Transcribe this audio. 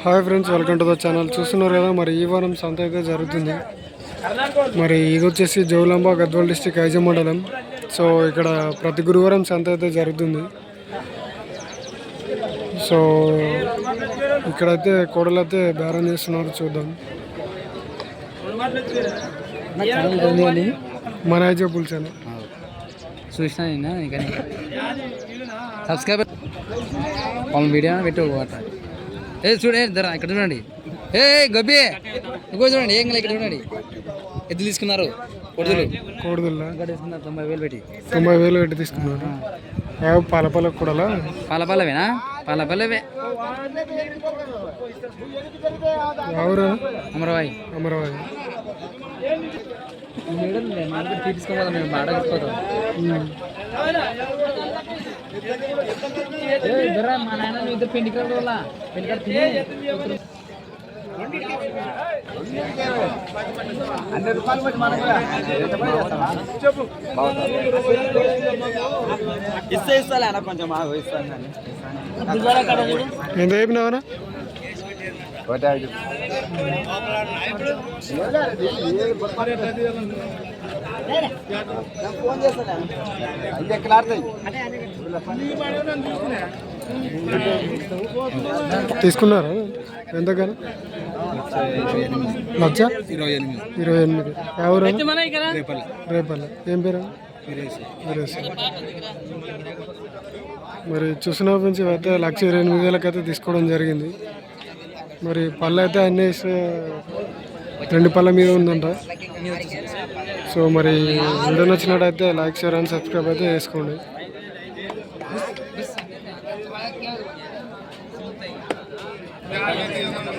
Hi friends, welcome to the channel. చూస్తున్నారు కదా, మరి ఈ వారం సంత అయితే జరుగుతుంది. మరి ఇది వచ్చేసి జోగులాంబ గద్వాల్ డిస్టిక్ ఐజ మండలం. సో ఇక్కడ ప్రతి గురువారం సంత అయితే జరుగుతుంది. సో ఇక్కడైతే కోడలు అయితే బేరం చేస్తున్నారు, చూద్దాం. మన ఐజ పులిచాను చూసినా సబ్స్క్రైబర్ వాళ్ళ వీడియో పెట్టు. చూడండి ఇక్కడ చూడండి. గబ్బి ఇంకో చూడండి. ఏం ఇక్కడ చూడండి. ఎద్దులు తీసుకున్నారు. కోడుదుల్లా 90,000 పెట్టి 90,000 పెట్టి తీసుకున్నారు. పాలపల్ల కూడా పాలపల్లవేనా? పాలపల్లవే. ఎవరు? అమరవాయి. అమరవాయి తీసుకోవాలి. మేము బాగా తీసుకోతాం. మా నాయన ఇద్దరు పెండికాడు వల్ల పెండికాడు ఇస్తాలే అన్న, కొంచెం ఎంత చెప్పినావనా? ఫోన్ చేస్తాను. తీసుకున్నారా? ఎంతగానో లక్ష 28. ఎవరు? రేపల్లి. ఏం పేరు? మరి చూసిన నుంచి అయితే 128,000 అయితే తీసుకోవడం జరిగింది. మరి పళ్ళు అయితే అన్నీ 2 పళ్ళ మీద ఉందంట. సో మరి వీడియో నచ్చినట్టయితే లైక్, షేర్ అండ్ సబ్స్క్రైబ్ అయితే చేసుకోండి.